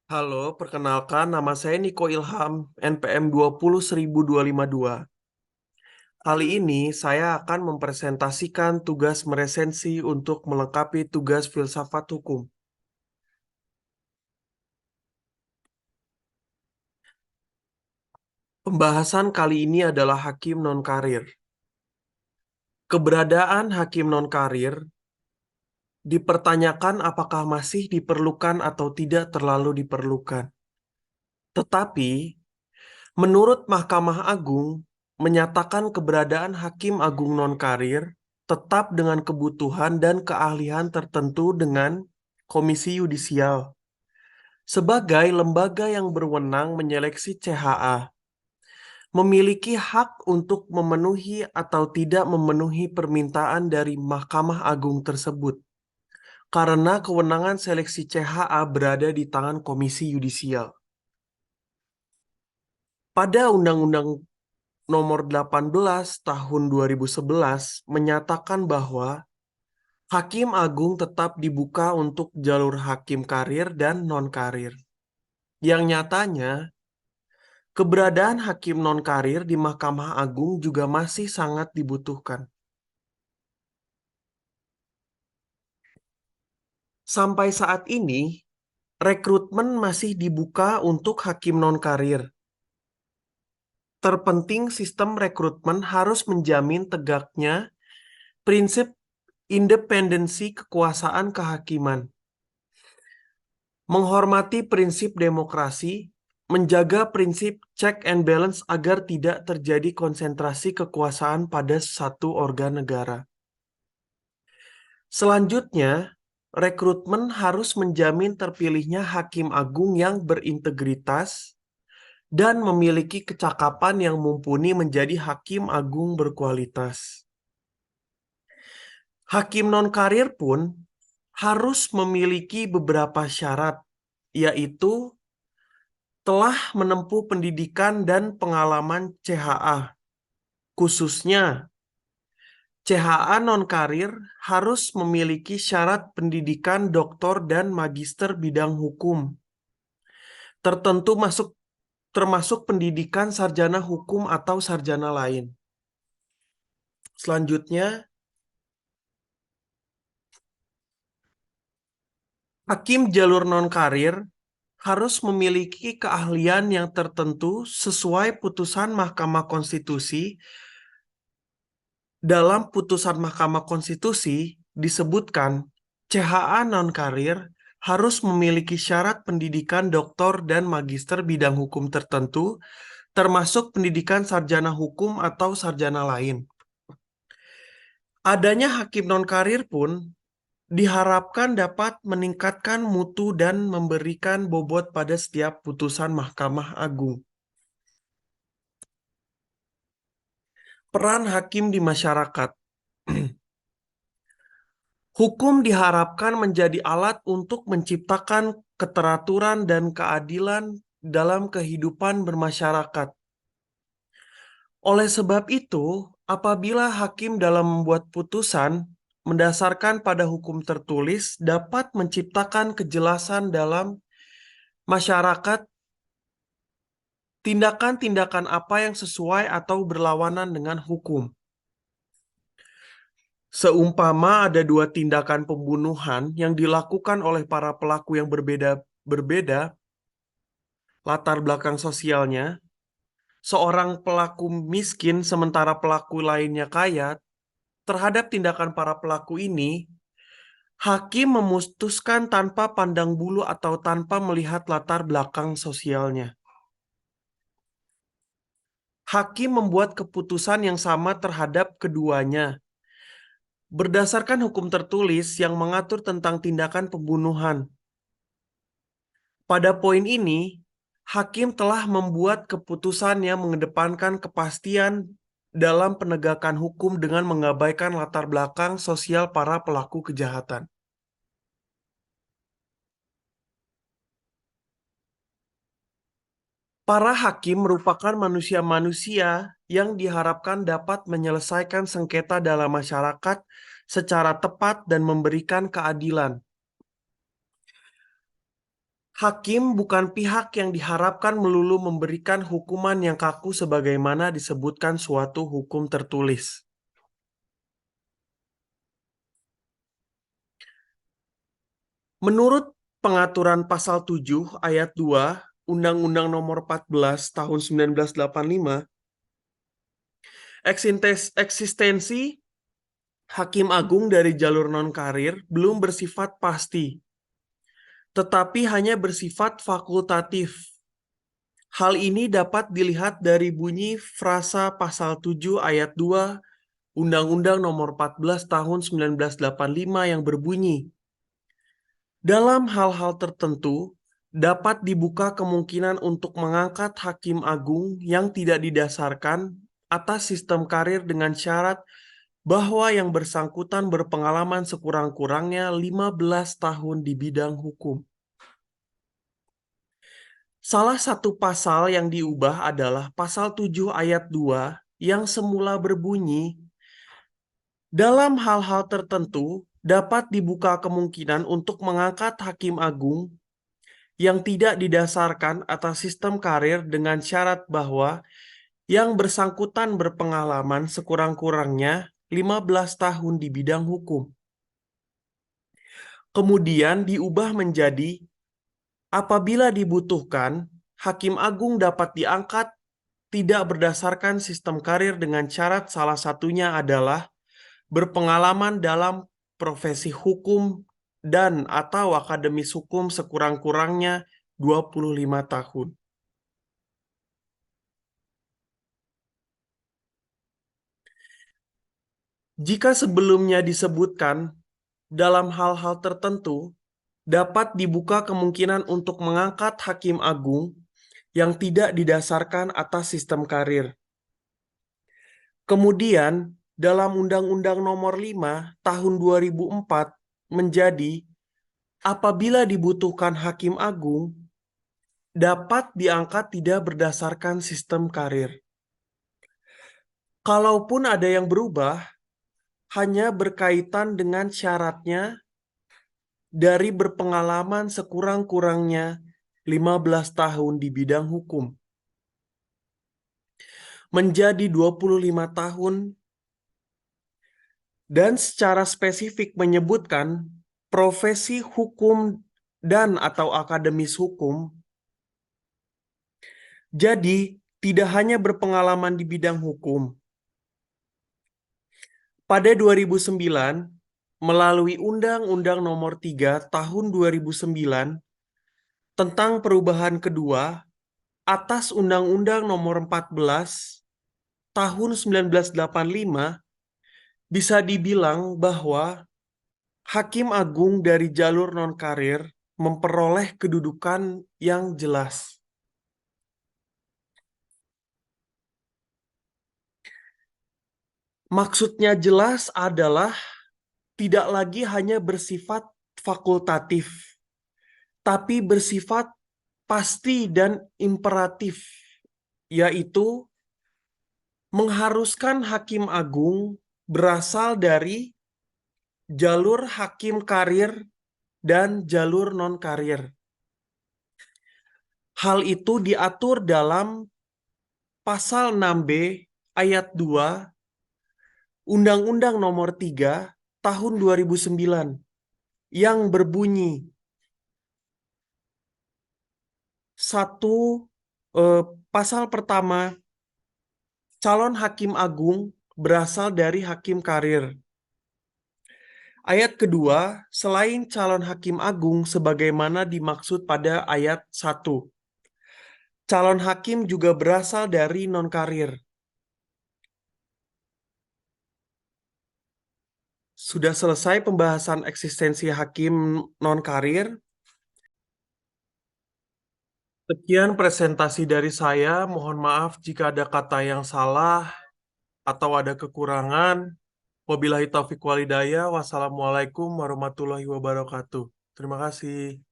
Halo, perkenalkan nama saya Niko Ilham, NPM 2010252. Kali ini saya akan mempresentasikan tugas meresensi untuk melengkapi tugas filsafat hukum. Pembahasan kali ini adalah hakim non-karir. Keberadaan hakim non-karir dipertanyakan apakah masih diperlukan atau tidak terlalu diperlukan. Tetapi, menurut Mahkamah Agung, menyatakan keberadaan hakim agung non-karir tetap dengan kebutuhan dan keahlian tertentu dengan Komisi Yudisial sebagai lembaga yang berwenang menyeleksi CHA, memiliki hak untuk memenuhi atau tidak memenuhi permintaan dari Mahkamah Agung tersebut karena kewenangan seleksi CHA berada di tangan Komisi Yudisial. Pada Undang-Undang Nomor 18 Tahun 2011 menyatakan bahwa Hakim Agung tetap dibuka untuk jalur hakim karir dan non-karir. Yang nyatanya, keberadaan hakim non-karir di Mahkamah Agung juga masih sangat dibutuhkan. Sampai saat ini, rekrutmen masih dibuka untuk hakim non-karir. Terpenting sistem rekrutmen harus menjamin tegaknya prinsip independensi kekuasaan kehakiman, menghormati prinsip demokrasi, menjaga prinsip check and balance agar tidak terjadi konsentrasi kekuasaan pada satu organ negara. Selanjutnya, rekrutmen harus menjamin terpilihnya hakim agung yang berintegritas dan memiliki kecakapan yang mumpuni menjadi hakim agung berkualitas. Hakim non-karir pun harus memiliki beberapa syarat, yaitu telah menempuh pendidikan dan pengalaman CHA. Khususnya, CHA non-karir harus memiliki syarat pendidikan doktor dan magister bidang hukum. Termasuk pendidikan sarjana hukum atau sarjana lain. Selanjutnya, hakim jalur non-karir harus memiliki keahlian yang tertentu sesuai putusan Mahkamah Konstitusi. Dalam putusan Mahkamah Konstitusi disebutkan CHA non-karir harus memiliki syarat pendidikan doktor dan magister bidang hukum tertentu, termasuk pendidikan sarjana hukum atau sarjana lain. Adanya hakim non-karir pun diharapkan dapat meningkatkan mutu dan memberikan bobot pada setiap putusan Mahkamah Agung. Peran hakim di masyarakat. Hukum diharapkan menjadi alat untuk menciptakan keteraturan dan keadilan dalam kehidupan bermasyarakat. Oleh sebab itu, apabila hakim dalam membuat putusan mendasarkan pada hukum tertulis dapat menciptakan kejelasan dalam masyarakat tindakan-tindakan apa yang sesuai atau berlawanan dengan hukum. Seumpama ada dua tindakan pembunuhan yang dilakukan oleh para pelaku yang berbeda latar belakang sosialnya, seorang pelaku miskin sementara pelaku lainnya kaya, terhadap tindakan para pelaku ini, hakim memutuskan tanpa pandang bulu atau tanpa melihat latar belakang sosialnya. Hakim membuat keputusan yang sama terhadap keduanya, berdasarkan hukum tertulis yang mengatur tentang tindakan pembunuhan. Pada poin ini, hakim telah membuat keputusan yang mengedepankan kepastian dalam penegakan hukum dengan mengabaikan latar belakang sosial para pelaku kejahatan. Para hakim merupakan manusia-manusia yang diharapkan dapat menyelesaikan sengketa dalam masyarakat secara tepat dan memberikan keadilan. Hakim bukan pihak yang diharapkan melulu memberikan hukuman yang kaku sebagaimana disebutkan suatu hukum tertulis. Menurut pengaturan pasal 7 ayat 2 Undang-Undang Nomor 14 Tahun 1985, eksistensi Hakim Agung dari jalur non-karir belum bersifat pasti, tetapi hanya bersifat fakultatif. Hal ini dapat dilihat dari bunyi frasa pasal 7 ayat 2 Undang-Undang Nomor 14 Tahun 1985 yang berbunyi, dalam hal-hal tertentu, dapat dibuka kemungkinan untuk mengangkat hakim agung yang tidak didasarkan atas sistem karir dengan syarat bahwa yang bersangkutan berpengalaman sekurang-kurangnya 15 tahun di bidang hukum. Salah satu pasal yang diubah adalah pasal 7 ayat 2 yang semula berbunyi, dalam hal-hal tertentu dapat dibuka kemungkinan untuk mengangkat hakim agung yang tidak didasarkan atas sistem karir dengan syarat bahwa yang bersangkutan berpengalaman sekurang-kurangnya 15 tahun di bidang hukum. Kemudian diubah menjadi apabila dibutuhkan, hakim agung dapat diangkat tidak berdasarkan sistem karir dengan syarat salah satunya adalah berpengalaman dalam profesi hukum dan atau akademis hukum sekurang-kurangnya 25 tahun. Jika sebelumnya disebutkan dalam hal-hal tertentu dapat dibuka kemungkinan untuk mengangkat hakim agung yang tidak didasarkan atas sistem karir. Kemudian, dalam Undang-Undang Nomor 5 Tahun 2004 menjadi apabila dibutuhkan hakim agung dapat diangkat tidak berdasarkan sistem karir. Kalaupun ada yang berubah, hanya berkaitan dengan syaratnya dari berpengalaman sekurang-kurangnya 15 tahun di bidang hukum menjadi 25 tahun dan secara spesifik menyebutkan profesi hukum dan atau akademis hukum. Jadi, tidak hanya berpengalaman di bidang hukum. Pada 2009, melalui Undang-Undang Nomor 3 Tahun 2009 tentang perubahan kedua atas Undang-Undang Nomor 14 Tahun 1985, bisa dibilang bahwa hakim agung dari jalur non-karir memperoleh kedudukan yang jelas. Maksudnya jelas adalah tidak lagi hanya bersifat fakultatif, tapi bersifat pasti dan imperatif, yaitu mengharuskan hakim agung berasal dari jalur hakim karir dan jalur non-karir. Hal itu diatur dalam pasal 6B ayat 2 Undang-Undang Nomor 3 Tahun 2009 yang berbunyi, pasal pertama, calon hakim agung berasal dari hakim karir. Ayat kedua, selain calon hakim agung sebagaimana dimaksud pada ayat 1, calon hakim juga berasal dari non-karir. Sudah selesai pembahasan eksistensi hakim non-karir. Sekian presentasi dari saya. Mohon maaf jika ada kata yang salah atau ada kekurangan. Wabillahi taufiq walhidayah. Wassalamualaikum warahmatullahi wabarakatuh. Terima kasih.